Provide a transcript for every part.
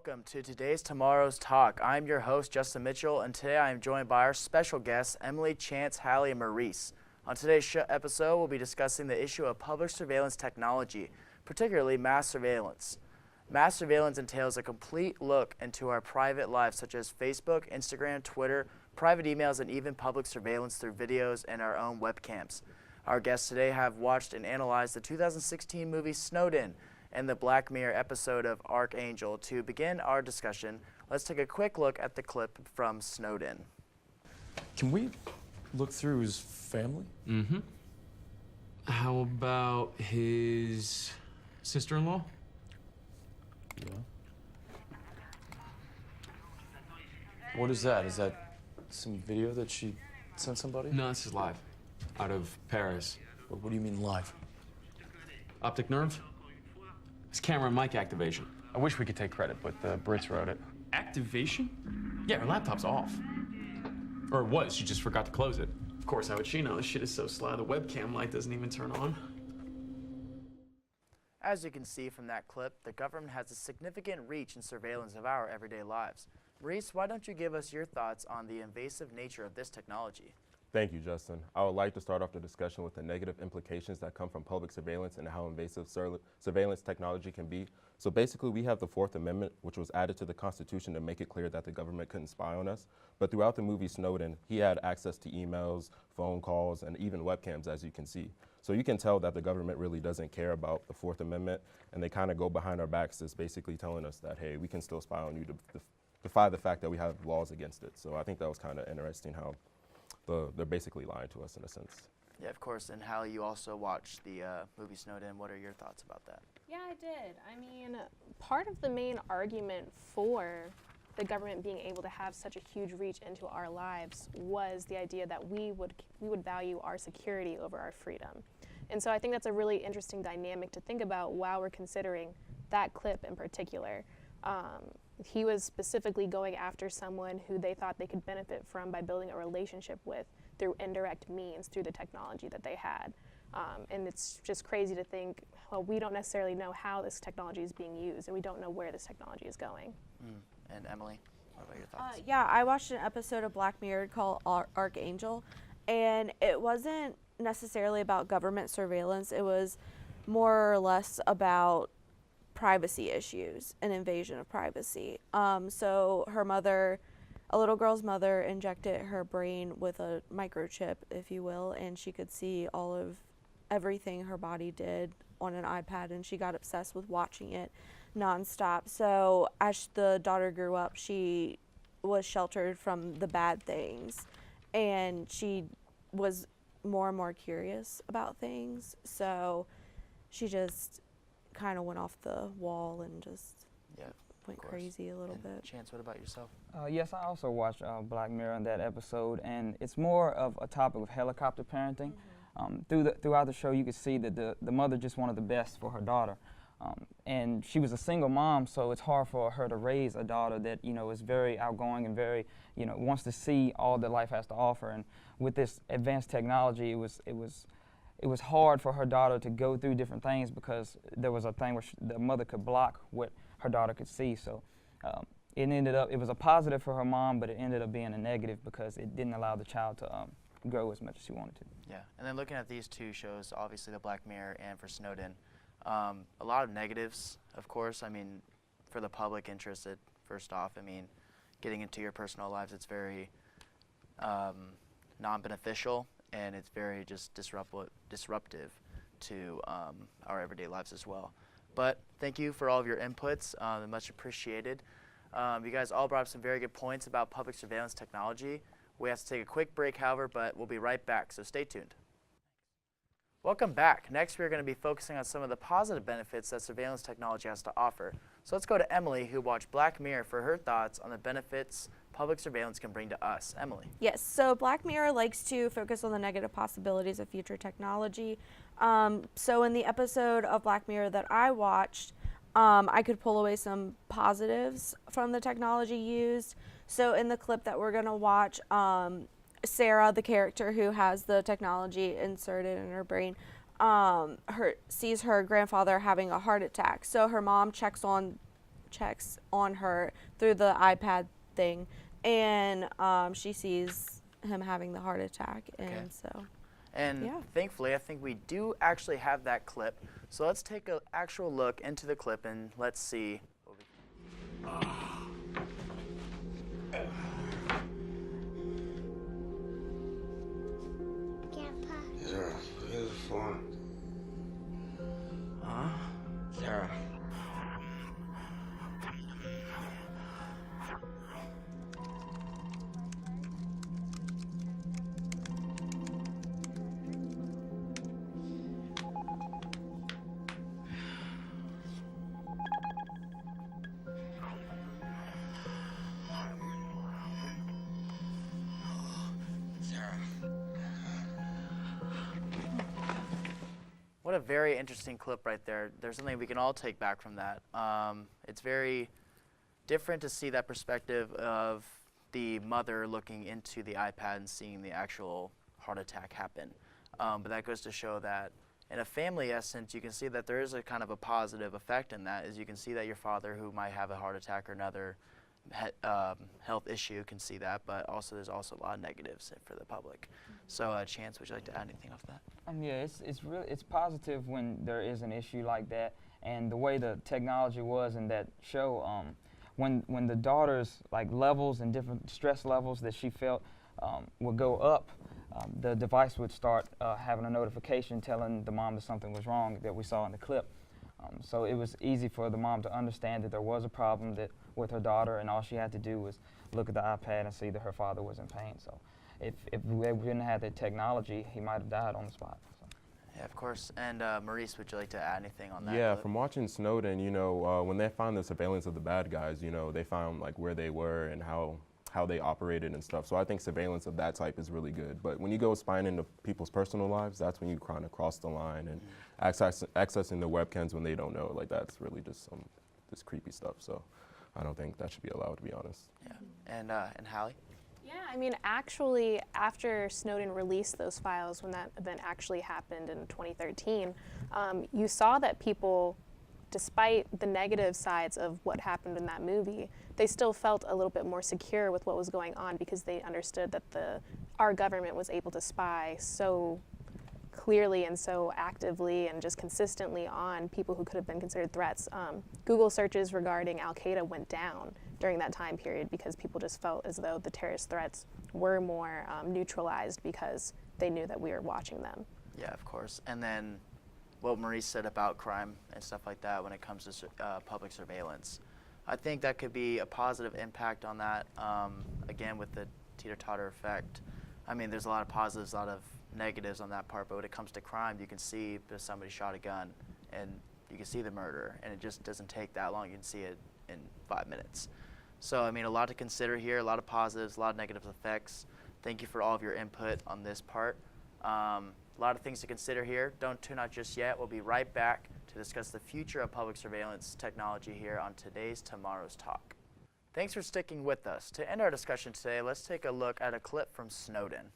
welcome to today's Tomorrow's Talk. I'm your host, Justin Mitchell, and today I am joined by our special guests, Emily, Chance, Hallie, and Maurice. On today's episode, we'll be discussing the issue of public surveillance technology, particularly mass surveillance. Mass surveillance entails a complete look into our private lives, such as Facebook, Instagram, Twitter, private emails, and even public surveillance through videos and our own webcams. Our guests today have watched and analyzed the 2016 movie Snowden and the Black Mirror episode of Archangel. To begin our discussion, let's take a quick look at the clip from Snowden. Can we look through his family? Mm-hmm. How about his sister-in-law? Yeah. What is that? Is that some video that she sent somebody? No, this is live. Out of Paris. What do you mean live? Optic nerve? It's camera and mic activation. I wish we could take credit, but the Brits wrote it. Activation? Yeah, her laptop's off. Or it was, she just forgot to close it. Of course, how would she know? This shit is so sly, the webcam light doesn't even turn on. As you can see from that clip, the government has a significant reach and surveillance of our everyday lives. Maurice, why don't you give us your thoughts on the invasive nature of this technology? Thank you, Justin. I would like to start off the discussion with the negative implications that come from public surveillance and how invasive surveillance technology can be. So basically, we have the Fourth Amendment, which was added to the Constitution to make it clear that the government couldn't spy on us. But throughout the movie Snowden, he had access to emails, phone calls, and even webcams, as you can see. So you can tell that the government really doesn't care about the Fourth Amendment, and they kind of go behind our backs, just basically telling us that, hey, we can still spy on you to defy the fact that we have laws against it. So I think that was kind of interesting how they're basically lying to us in a sense. Yeah, of course. And Hallie, you also watched the movie Snowden. What are your thoughts about that? Yeah, I did. I mean, part of the main argument for the government being able to have such a huge reach into our lives was the idea that we would value our security over our freedom. And so I think that's a really interesting dynamic to think about while we're considering that clip in particular. He was specifically going after someone who they thought they could benefit from by building a relationship with through indirect means, through the technology that they had. And it's just crazy to think, well, we don't necessarily know how this technology is being used, and we don't know where this technology is going. And Emily, what about your thoughts? Yeah, I watched an episode of Black Mirror called Archangel, and it wasn't necessarily about government surveillance. It was more or less about privacy issues and invasion of privacy. So her mother, a little girl's mother, injected her brain with a microchip, if you will, and she could see all of everything her body did on an iPad, and she got obsessed with watching it nonstop. So as the daughter grew up, she was sheltered from the bad things, and she was more and more curious about things. So she just kind of went off the wall and just went crazy a little bit. Chance, what about yourself? Yes, I also watched Black Mirror on that episode, and it's more of a topic of helicopter parenting. Throughout the show, you could see that the mother just wanted the best for her daughter. And she was a single mom, so it's hard for her to raise a daughter that, is very outgoing and very, wants to see all that life has to offer. And with this advanced technology, it was hard for her daughter to go through different things because there was a thing where the mother could block what her daughter could see. So it was a positive for her mom, but it ended up being a negative because it didn't allow the child to grow as much as she wanted to. Yeah, and then looking at these two shows, obviously the Black Mirror and for Snowden, a lot of negatives, of course. I mean, for the public interest, first off, I mean, getting into your personal lives, it's very non-beneficial, and it's very just disruptive to our everyday lives as well. But thank you for all of your inputs, much appreciated. You guys all brought up some very good points about public surveillance technology. We have to take a quick break, however, but we'll be right back, so stay tuned. Welcome back. Next, we're going to be focusing on some of the positive benefits that surveillance technology has to offer. So let's go to Emily, who watched Black Mirror, for her thoughts on the benefits public surveillance can bring to us. Emily. Yes, so Black Mirror likes to focus on the negative possibilities of future technology. So in the episode of Black Mirror that I watched, I could pull away some positives from the technology used. So in the clip that we're going to watch, Sarah, the character who has the technology inserted in her brain, sees her grandfather having a heart attack. So her mom checks checks on her through the iPad thing, and she sees him having the heart attack, and so. And Yeah. thankfully, I think we do actually have that clip. So let's take an actual look into the clip and let's see. Grandpa. Sarah, here's the phone. Huh? Sarah. Sarah. What a very interesting clip right there. There's something we can all take back from that. It's very different to see that perspective of the mother looking into the iPad and seeing the actual heart attack happen. But that goes to show that in a family essence, you can see that there is a kind of a positive effect in that, is you can see that your father who might have a heart attack or another health issue can see that, but also there's also a lot of negatives for the public. So Chance, would you like to add anything off that? Yeah, it's positive when there is an issue like that, and the way the technology was in that show, when the daughter's like levels and different stress levels that she felt would go up, the device would start having a notification telling the mom that something was wrong that we saw in the clip. So it was easy for the mom to understand that there was a problem with her daughter, and all she had to do was look at the iPad and see that her father was in pain. So if we didn't have that technology, he might have died on the spot. So. Yeah, of course. And Maurice, would you like to add anything on that? Yeah, clip? from watching Snowden, you know, when they found the surveillance of the bad guys, you know, they found like where they were and how they operated and stuff. So I think surveillance of that type is really good. But when you go spying into people's personal lives, that's when you kind of cross the line, and accessing the webcams when they don't know, like that's really just some creepy stuff. So I don't think that should be allowed, to be honest. Yeah. And Hallie? Yeah, I mean, actually, after Snowden released those files, when that event actually happened in 2013, you saw that people, despite the negative sides of what happened in that movie, they still felt a little bit more secure with what was going on because they understood that our government was able to spy so clearly and so actively and just consistently on people who could have been considered threats. Google searches regarding Al-Qaeda went down during that time period because people just felt as though the terrorist threats were more neutralized because they knew that we were watching them. Yeah, of course. And then what Maurice said about crime and stuff like that when it comes to public surveillance. I think that could be a positive impact on that, again, with the teeter-totter effect. I mean, there's a lot of positives, a lot of negatives on that part, but when it comes to crime, you can see that somebody shot a gun, and you can see the murder, and it just doesn't take that long. You can see it in 5 minutes. So, I mean, a lot to consider here, a lot of positives, a lot of negative effects. Thank you for all of your input on this part. A lot of things to consider here. Don't tune out just yet. We'll be right back to discuss the future of public surveillance technology here on today's Tomorrow's Talk. Thanks for sticking with us. To end our discussion today, let's take a look at a clip from Snowden.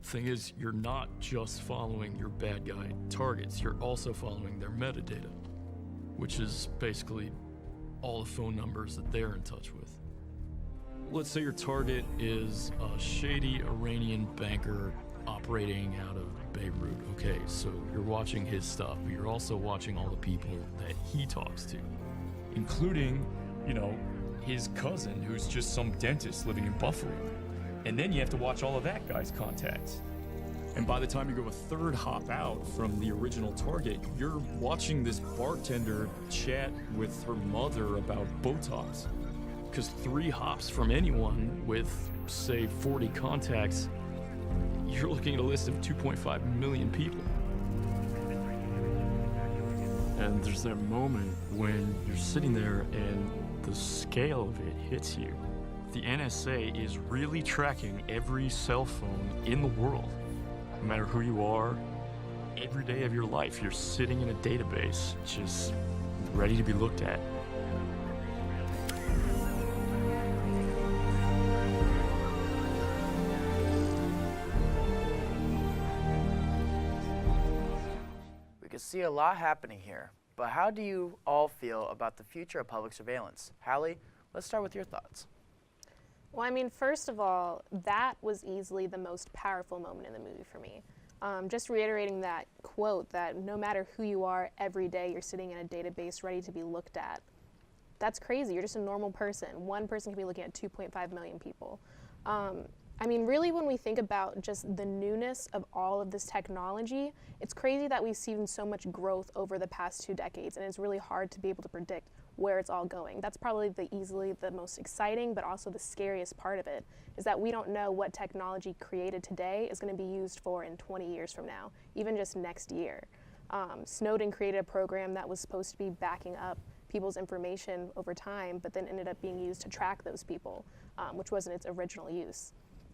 Thing is, you're not just following your bad guy targets, you're also following their metadata, which is basically all the phone numbers that they're in touch with. Let's say your target is a shady Iranian banker operating out of Beirut. Okay, so you're watching his stuff, but you're also watching all the people that he talks to, including, you know, his cousin who's just some dentist living in Buffalo. And then you have to watch all of that guy's contacts. And by the time you go a third hop out from the original target, you're watching this bartender chat with her mother about Botox. Because 3 hops from anyone with, say, 40 contacts, you're looking at a list of 2.5 million people. And there's that moment when you're sitting there and the scale of it hits you. The NSA is really tracking every cell phone in the world. No matter who you are, every day of your life, you're sitting in a database, just ready to be looked at. We can see a lot happening here. but how do you all feel about the future of public surveillance? Hallie, let's start with your thoughts. Well, I mean, first of all, that was easily the most powerful moment in the movie for me. Just reiterating that quote that no matter who you are, every day you're sitting in a database ready to be looked at. That's crazy. You're just a normal person. One person can be looking at 2.5 million people. I mean, really, when we think about just the newness of all of this technology, it's crazy that we've seen so much growth over the past 2 decades, and it's really hard to be able to predict where it's all going. That's probably easily the most exciting, but also the scariest part of it, is that we don't know what technology created today is going to be used for in 20 years from now, even just next year. Snowden created a program that was supposed to be backing up people's information over time, but then ended up being used to track those people, which wasn't its original use.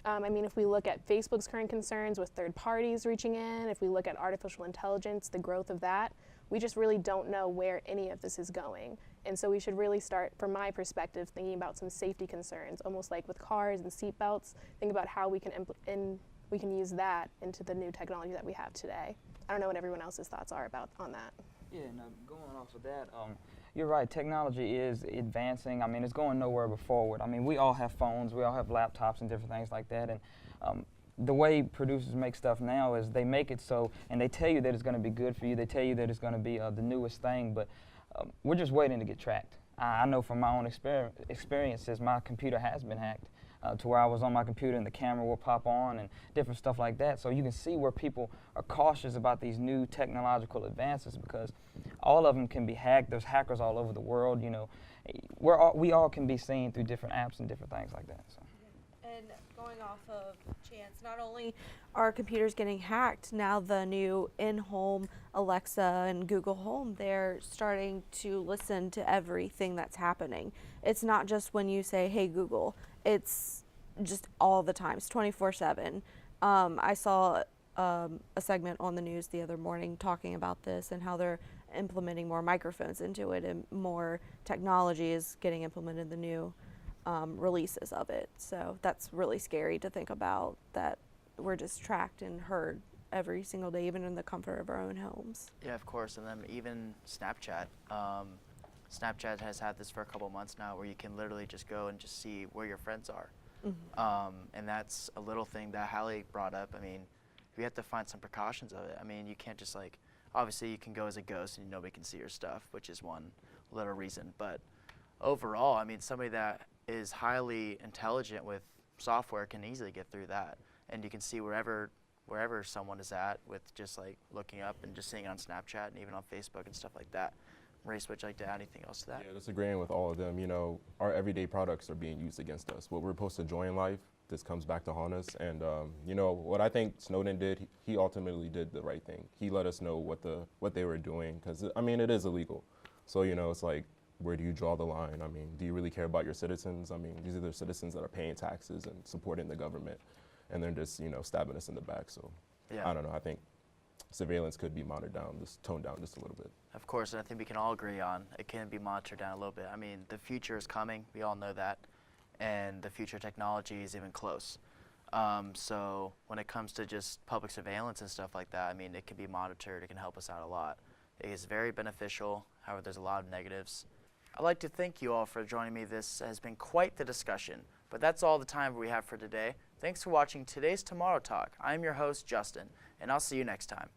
I mean, if we look at Facebook's current concerns with third parties reaching in, if we look at artificial intelligence, the growth of that, we just really don't know where any of this is going. And so we should really start, from my perspective, thinking about some safety concerns, almost like with cars and seatbelts, think about how we can use that into the new technology that we have today. I don't know what everyone else's thoughts are on that. Yeah, no, going off of that, you're right, technology is advancing. I mean, it's going nowhere but forward. I mean, we all have phones, we all have laptops and different things like that, and the way producers make stuff now is they make it so, and they tell you that it's going to be good for you, they tell you that it's going to be the newest thing, but we're just waiting to get tracked. I know from my own experiences, my computer has been hacked. To where I was on my computer and the camera will pop on and different stuff like that. So you can see where people are cautious about these new technological advances because all of them can be hacked. There's hackers all over the world. You know, we all can be seen through different apps and different things like that. So. And going off of Chance, not only are computers getting hacked, now the new in-home Alexa and Google Home, they're starting to listen to everything that's happening. It's not just when you say, hey Google, it's just all the time. It's 24/7. I saw a segment on the news the other morning talking about this and how they're implementing more microphones into it and more technology is getting implemented in the new releases of it. So that's really scary to think about, that we're just tracked and heard every single day, even in the comfort of our own homes. Yeah, of course, and then even Snapchat. Snapchat has had this for a couple months now where you can literally just go and just see where your friends are. Mm-hmm. And that's a little thing that Hallie brought up. I mean, we have to find some precautions of it. I mean, you can't just like, obviously you can go as a ghost and nobody can see your stuff, which is one little reason. But overall, I mean, somebody that is highly intelligent with software can easily get through that. And you can see wherever someone is at with just like looking up and just seeing it on Snapchat and even on Facebook and stuff like that. Race, would you like to add anything else to that? Yeah, just agreeing with all of them. You know, our everyday products are being used against us. What we're supposed to enjoy in life, this comes back to haunt us. And you know, what I think Snowden did, he ultimately did the right thing. He let us know what they were doing, because I mean, it is illegal. So you know, it's like, where do you draw the line? I mean, do you really care about your citizens? I mean, these are the citizens that are paying taxes and supporting the government, and they're just, you know, stabbing us in the back. So yeah. I don't know. I think surveillance could be toned down just a little bit. Of course, and I think we can all agree on it can be monitored down a little bit. I mean, the future is coming. We all know that. And the future technology is even close. So when it comes to just public surveillance and stuff like that, I mean, it can be monitored. It can help us out a lot. It is very beneficial. However, there's a lot of negatives. I'd like to thank you all for joining me. This has been quite the discussion. But that's all the time we have for today. Thanks for watching today's Tomorrow Talk. I'm your host, Justin, and I'll see you next time.